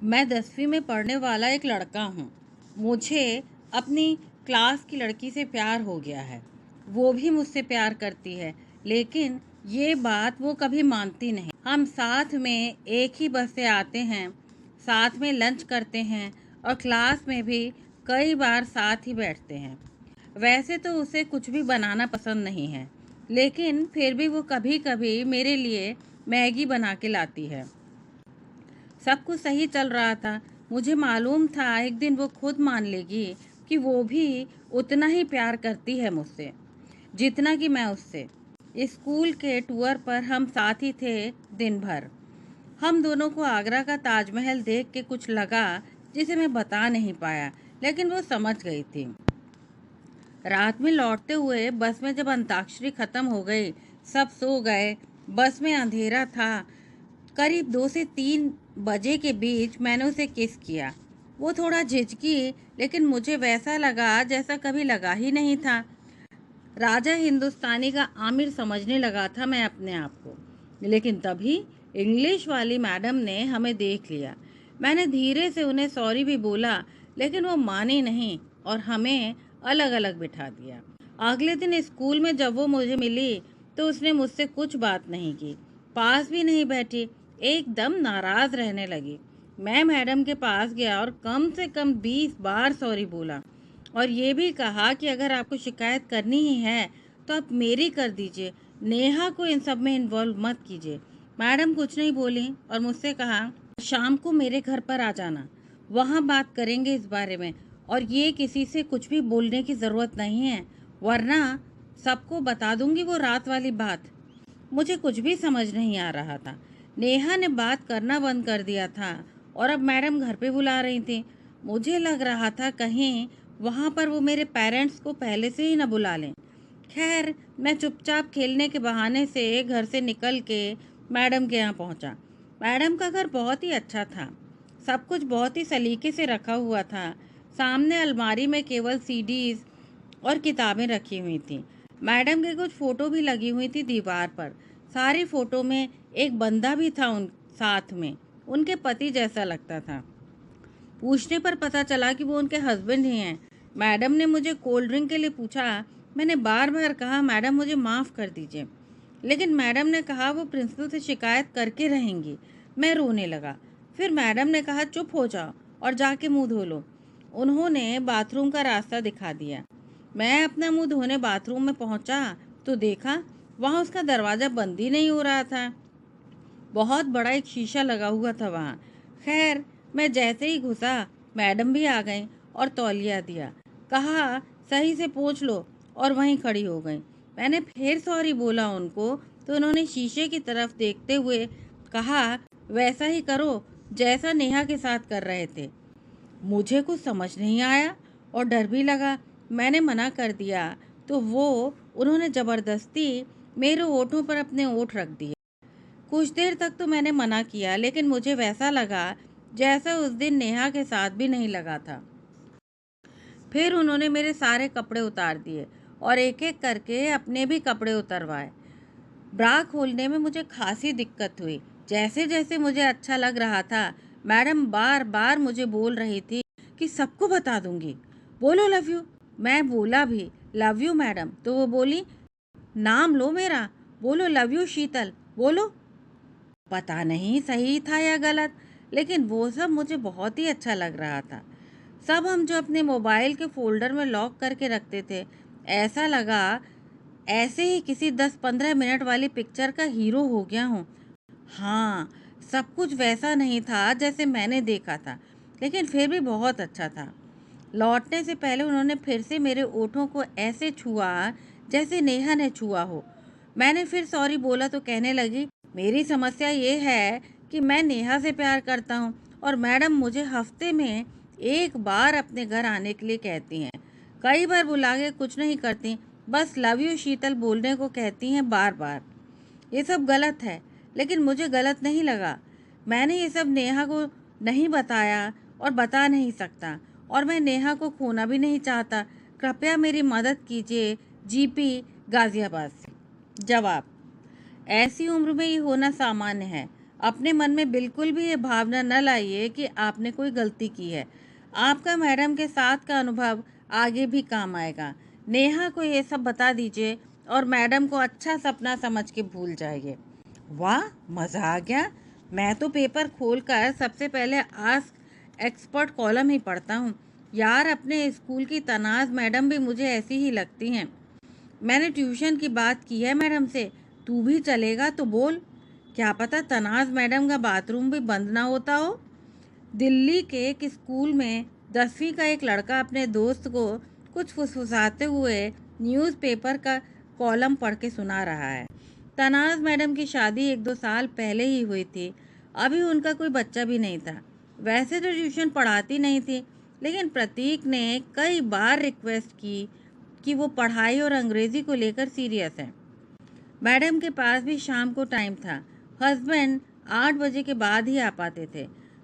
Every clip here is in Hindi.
मैं 10वीं में पढ़ने वाला एक लड़का हूँ। मुझे अपनी क्लास की लड़की से प्यार हो गया है। वो भी मुझसे प्यार करती है, लेकिन ये बात वो कभी मानती नहीं। हम साथ में एक ही बस से आते हैं, साथ में लंच करते हैं और क्लास में भी कई बार साथ ही बैठते हैं। वैसे तो उसे कुछ भी बनाना पसंद नहीं है, लेकिन फिर भी वो कभी-कभी मेरे लिए मैगी बना के लाती है। सब कुछ सही चल रहा था। मुझे मालूम था एक दिन वो खुद मान लेगी कि वो भी उतना ही प्यार करती है मुझसे जितना कि मैं उससे। स्कूल के टूर पर हम साथ ही थे दिन भर। हम दोनों को आगरा का ताजमहल देख के कुछ लगा जिसे मैं बता नहीं पाया, लेकिन वो समझ गई थी। रात में लौटते हुए बस में जब अंताक्षरी खत्म हो गई, सब सो गए। बस में अंधेरा था। करीब 2 से 3 बजे के बीच मैंने उसे किस किया। वो थोड़ा झिझकी, लेकिन मुझे वैसा लगा जैसा कभी लगा ही नहीं था। राजा हिंदुस्तानी का आमिर समझने लगा था मैं अपने आप को। लेकिन तभी इंग्लिश वाली मैडम ने हमें देख लिया। मैंने धीरे से उन्हें सॉरी भी बोला, लेकिन वो मानी नहीं और हमें अलग अलग बिठा दिया। अगले दिन स्कूल में जब वो मुझे मिली तो उसने मुझसे कुछ बात नहीं की, पास भी नहीं बैठी, एकदम नाराज रहने लगी। मैं मैडम के पास गया और कम से कम 20 बार सॉरी बोला और ये भी कहा कि अगर आपको शिकायत करनी ही है तो आप मेरी कर दीजिए, नेहा को इन सब में इन्वॉल्व मत कीजिए। मैडम कुछ नहीं बोली और मुझसे कहा, शाम को मेरे घर पर आ जाना, वहाँ बात करेंगे इस बारे में। और ये किसी से कुछ भी बोलने की ज़रूरत नहीं है, वरना सबको बता दूंगी वो रात वाली बात। मुझे कुछ भी समझ नहीं आ रहा था। नेहा ने बात करना बंद कर दिया था और अब मैडम घर पे बुला रही थी। मुझे लग रहा था कहीं वहाँ पर वो मेरे पेरेंट्स को पहले से ही न बुला लें। खैर, मैं चुपचाप खेलने के बहाने से घर से निकल के मैडम के यहाँ पहुँचा। मैडम का घर बहुत ही अच्छा था। सब कुछ बहुत ही सलीके से रखा हुआ था। सामने अलमारी में केवल सीडीज और किताबें रखी हुई थी। मैडम के कुछ फ़ोटो भी लगी हुई थी दीवार पर। सारी फ़ोटो में एक बंदा भी था उन साथ में, उनके पति जैसा लगता था। पूछने पर पता चला कि वो उनके हस्बैंड ही हैं। मैडम ने मुझे कोल्ड ड्रिंक के लिए पूछा। मैंने बार बार कहा, मैडम मुझे माफ़ कर दीजिए, लेकिन मैडम ने कहा वो प्रिंसिपल से शिकायत करके रहेंगी। मैं रोने लगा। फिर मैडम ने कहा, चुप हो जाओ और जाके मुंह धो लो। उन्होंने बाथरूम का रास्ता दिखा दिया। मैं अपना मुंह धोने बाथरूम में पहुंचा तो देखा वहां उसका दरवाज़ा बंद ही नहीं हो रहा था। बहुत बड़ा एक शीशा लगा हुआ था वहाँ। खैर, मैं जैसे ही घुसा, मैडम भी आ गई और तौलिया दिया। कहा, सही से पोंछ लो, और वहीं खड़ी हो गई। मैंने फिर सॉरी बोला उनको तो उन्होंने शीशे की तरफ देखते हुए कहा, वैसा ही करो जैसा नेहा के साथ कर रहे थे। मुझे कुछ समझ नहीं आया और डर भी लगा। मैंने मना कर दिया तो उन्होंने ज़बरदस्ती मेरे होठों पर अपने होठ रख दिए। कुछ देर तक तो मैंने मना किया, लेकिन मुझे वैसा लगा जैसा उस दिन नेहा के साथ भी नहीं लगा था। फिर उन्होंने मेरे सारे कपड़े उतार दिए और एक एक करके अपने भी कपड़े उतरवाए। ब्रा खोलने में मुझे खासी दिक्कत हुई। जैसे जैसे मुझे अच्छा लग रहा था, मैडम बार बार मुझे बोल रही थी कि सबको बता दूंगी, बोलो लव यू। मैं बोला भी लव यू मैडम, तो वो बोली, नाम लो मेरा, बोलो लव यू शीतल, बोलो। पता नहीं सही था या गलत, लेकिन वो सब मुझे बहुत ही अच्छा लग रहा था। सब हम जो अपने मोबाइल के फोल्डर में लॉक करके रखते थे, ऐसा लगा ऐसे ही किसी 10-15 मिनट वाली पिक्चर का हीरो हो गया हूँ। हाँ, सब कुछ वैसा नहीं था जैसे मैंने देखा था, लेकिन फिर भी बहुत अच्छा था। लौटने से पहले उन्होंने फिर से मेरे ओठों को ऐसे छुआ जैसे नेहा ने छुआ हो। मैंने फिर सॉरी बोला तो कहने लगी, मेरी समस्या ये है कि मैं नेहा से प्यार करता हूँ और मैडम मुझे हफ्ते में एक बार अपने घर आने के लिए कहती हैं। कई बार बुला के कुछ नहीं करती, बस लव यू शीतल बोलने को कहती हैं बार बार। ये सब गलत है, लेकिन मुझे गलत नहीं लगा। मैंने ये सब नेहा को नहीं बताया और बता नहीं सकता, और मैं नेहा को खोना भी नहीं चाहता। कृपया मेरी मदद कीजिए। जीपी, गाजियाबाद से। जवाब, ऐसी उम्र में ये होना सामान्य है। अपने मन में बिल्कुल भी ये भावना न लाइए कि आपने कोई गलती की है। आपका मैडम के साथ का अनुभव आगे भी काम आएगा। नेहा को ये सब बता दीजिए और मैडम को अच्छा सपना समझ के भूल जाइए। वाह, मज़ा आ गया। मैं तो पेपर खोलकर सबसे पहले आस्क एक्सपर्ट कॉलम ही पढ़ता हूँ। यार, अपने स्कूल की तनाज़ मैडम भी मुझे ऐसी ही लगती हैं। मैंने ट्यूशन की बात की है मैडम से, तू भी चलेगा तो बोल। क्या पता तनाज़ मैडम का बाथरूम भी बंद ना होता हो। दिल्ली के एक स्कूल में 10वीं का एक लड़का अपने दोस्त को कुछ फुसफुसाते हुए न्यूज़पेपर का कॉलम पढ़ के सुना रहा है। तनाज़ मैडम की शादी 1-2 साल पहले ही हुई थी। अभी उनका कोई बच्चा भी नहीं था। वैसे तो ट्यूशन पढ़ाती नहीं थी, लेकिन प्रतीक ने कई बार रिक्वेस्ट की कि वो पढ़ाई और अंग्रेज़ी को लेकर सीरियस है। मैडम के पास भी शाम को टाइम था। हस्बैंड 8 बजे के बाद ही आ पाते थे।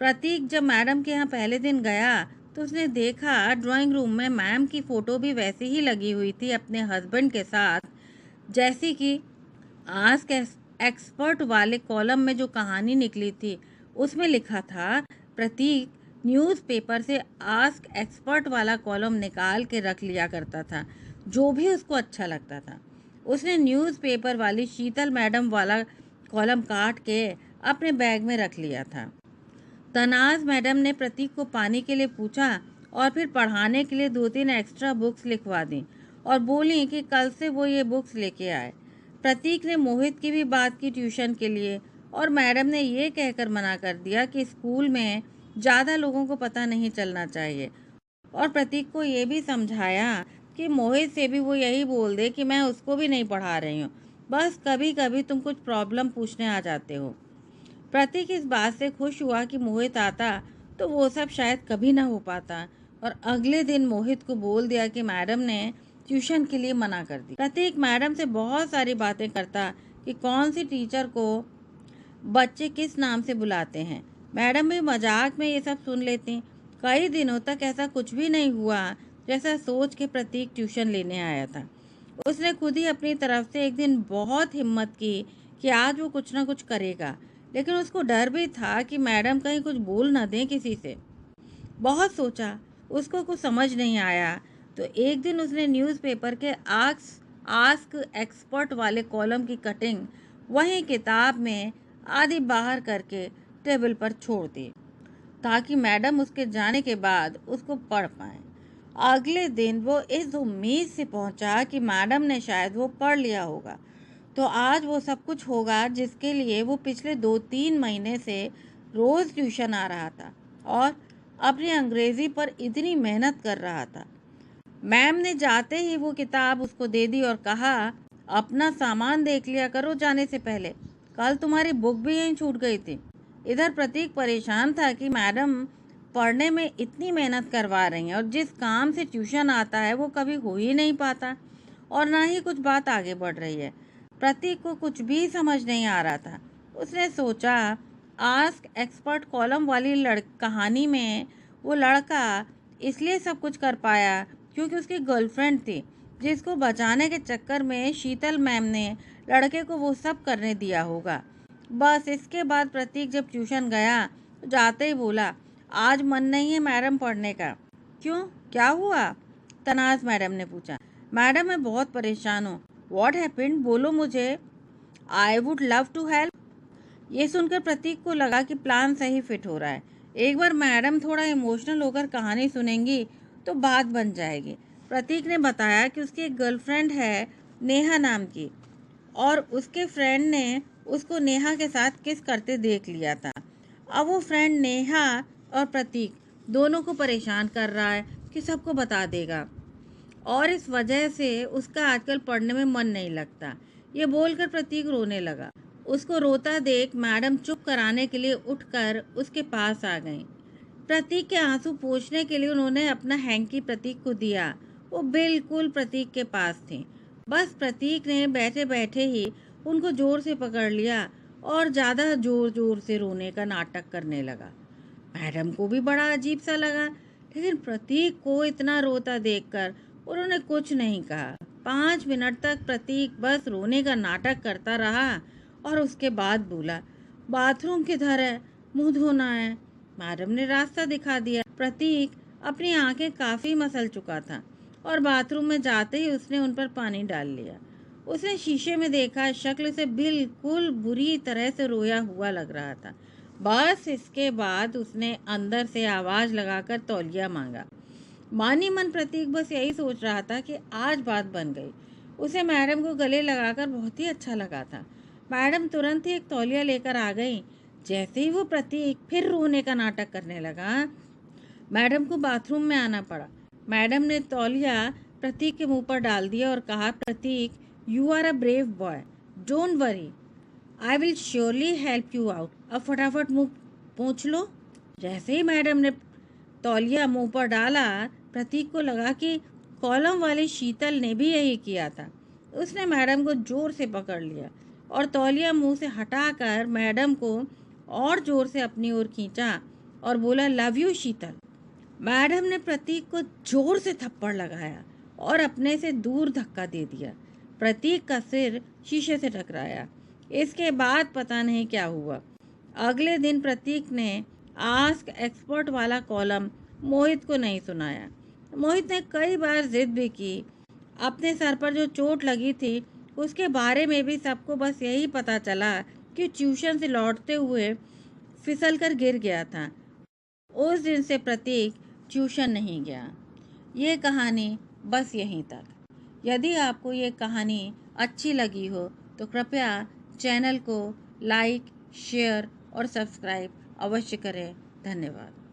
प्रतीक जब मैडम के यहाँ पहले दिन गया तो उसने देखा ड्राइंग रूम में मैम की फ़ोटो भी वैसी ही लगी हुई थी अपने हस्बैंड के साथ, जैसी कि आस्क एक्सपर्ट वाले कॉलम में जो कहानी निकली थी उसमें लिखा था। प्रतीक न्यूज़पेपर से आस्क एक्सपर्ट वाला कॉलम निकाल के रख लिया करता था, जो भी उसको अच्छा लगता था। उसने न्यूज़पेपर वाली शीतल मैडम वाला कॉलम काट के अपने बैग में रख लिया था। तनाज़ मैडम ने प्रतीक को पानी के लिए पूछा और फिर पढ़ाने के लिए 2-3 एक्स्ट्रा बुक्स लिखवा दी और बोली कि कल से वो ये बुक्स लेके आए। प्रतीक ने मोहित की भी बात की ट्यूशन के लिए और मैडम ने ये कहकर मना कर दिया कि स्कूल में ज़्यादा लोगों को पता नहीं चलना चाहिए, और प्रतीक को ये भी समझाया कि मोहित से भी वो यही बोल दे कि मैं उसको भी नहीं पढ़ा रही हूँ, बस कभी कभी तुम कुछ प्रॉब्लम पूछने आ जाते हो। प्रतीक इस बात से खुश हुआ कि मोहित आता तो वो सब शायद कभी ना हो पाता, और अगले दिन मोहित को बोल दिया कि मैडम ने ट्यूशन के लिए मना कर दी। प्रतीक मैडम से बहुत सारी बातें करता कि कौन सी टीचर को बच्चे किस नाम से बुलाते हैं। मैडम भी मजाक में ये सब सुन लेती। कई दिनों तक ऐसा कुछ भी नहीं हुआ जैसा सोच के प्रतीक ट्यूशन लेने आया था। उसने खुद ही अपनी तरफ से एक दिन बहुत हिम्मत की कि आज वो कुछ ना कुछ करेगा, लेकिन उसको डर भी था कि मैडम कहीं कुछ बोल ना दें किसी से। बहुत सोचा, उसको कुछ समझ नहीं आया, तो एक दिन उसने न्यूज़पेपर के आस्क एक्सपर्ट वाले कॉलम की कटिंग वहीं किताब में आधी बाहर करके टेबल पर छोड़ दी, ताकि मैडम उसके जाने के बाद उसको पढ़ पाए। अगले दिन वो इस उम्मीद से पहुंचा कि मैडम ने शायद वो पढ़ लिया होगा, तो आज वो सब कुछ होगा जिसके लिए वो पिछले 2-3 महीने से रोज़ ट्यूशन आ रहा था और अपनी अंग्रेज़ी पर इतनी मेहनत कर रहा था। मैम ने जाते ही वो किताब उसको दे दी और कहा, अपना सामान देख लिया करो जाने से पहले, कल तुम्हारी बुक भी यहीं छूट गई थी। इधर प्रतीक परेशान था कि मैडम पढ़ने में इतनी मेहनत करवा रही हैं और जिस काम से ट्यूशन आता है वो कभी हो ही नहीं पाता और ना ही कुछ बात आगे बढ़ रही है। प्रतीक को कुछ भी समझ नहीं आ रहा था। उसने सोचा, आस्क एक्सपर्ट कॉलम वाली कहानी में वो लड़का इसलिए सब कुछ कर पाया क्योंकि उसकी गर्लफ्रेंड थी, जिसको बचाने के चक्कर में शीतल मैम ने लड़के को वो सब करने दिया होगा। बस इसके बाद प्रतीक जब ट्यूशन गया तो जाते ही बोला, आज मन नहीं है मैडम पढ़ने का। क्यों, क्या हुआ? तनाज़ मैडम ने पूछा। मैडम, मैं बहुत परेशान हूँ। व्हाट हैपेंड, बोलो मुझे। I would love to help. ये सुनकर प्रतीक को लगा कि प्लान सही फिट हो रहा है। एक बार मैडम थोड़ा इमोशनल होकर कहानी सुनेंगी तो बात बन जाएगी। प्रतीक ने बताया कि उसकी एक गर्लफ्रेंड है नेहा नाम की, और उसके फ्रेंड ने उसको नेहा के साथ किस करते देख लिया था। अब वो फ्रेंड नेहा और प्रतीक दोनों को परेशान कर रहा है कि सबको बता देगा, और इस वजह से उसका आजकल पढ़ने में मन नहीं लगता। ये बोलकर प्रतीक रोने लगा। उसको रोता देख मैडम चुप कराने के लिए उठकर उसके पास आ गई। प्रतीक के आंसू पोंछने के लिए उन्होंने अपना हैंकी प्रतीक को दिया। वो बिल्कुल प्रतीक के पास थी। बस प्रतीक ने बैठे बैठे ही उनको जोर से पकड़ लिया और ज़्यादा जोर जोर से रोने का नाटक करने लगा। मैडम को भी बड़ा अजीब सा लगा, लेकिन प्रतीक को इतना रोता देखकर उन्होंने कुछ नहीं कहा। 5 मिनट तक प्रतीक बस रोने का नाटक करता रहा और उसके बाद बोला, बाथरूम किधर है, मुंह धोना है। मैडम ने रास्ता दिखा दिया। प्रतीक अपनी आंखें काफ़ी मसल चुका था और बाथरूम में जाते ही उसने उन पर पानी डाल लिया। उसने शीशे में देखा, शक्ल से बिल्कुल बुरी तरह से रोया हुआ लग रहा था। बस इसके बाद उसने अंदर से आवाज़ लगाकर तौलिया मांगा। मानी मन प्रतीक बस यही सोच रहा था कि आज बात बन गई। उसे मैडम को गले लगाकर बहुत ही अच्छा लगा था। मैडम तुरंत ही एक तौलिया लेकर आ गई। जैसे ही वो प्रतीक फिर रोने का नाटक करने लगा, मैडम को बाथरूम में आना पड़ा। मैडम ने तौलिया प्रतीक के मुंह पर डाल दिया और कहा, Prateek, you are a brave boy, don't worry, I will surely help you out. अब फटाफट मुंह पोंछ लो। जैसे ही मैडम ने तौलिया मुंह पर डाला, प्रतीक को लगा कि कॉलम वाली शीतल ने भी यही किया था। उसने मैडम को जोर से पकड़ लिया और तौलिया मुंह से हटाकर मैडम को और जोर से अपनी ओर खींचा और बोला, लव यू शीतल। मैडम ने प्रतीक को जोर से थप्पड़ लगाया और अपने से दूर धक्का दे दिया। प्रतीक का सिर शीशे से टकराया। इसके बाद पता नहीं क्या हुआ। अगले दिन प्रतीक ने आस्क एक्सपर्ट वाला कॉलम मोहित को नहीं सुनाया। मोहित ने कई बार जिद भी की। अपने सर पर जो चोट लगी थी उसके बारे में भी सबको बस यही पता चला कि ट्यूशन से लौटते हुए फिसलकर गिर गया था। उस दिन से प्रतीक ट्यूशन नहीं गया। ये कहानी बस यहीं तक। यदि आपको ये कहानी अच्छी लगी हो तो कृपया चैनल को लाइक, शेयर और सब्सक्राइब अवश्य करें। धन्यवाद।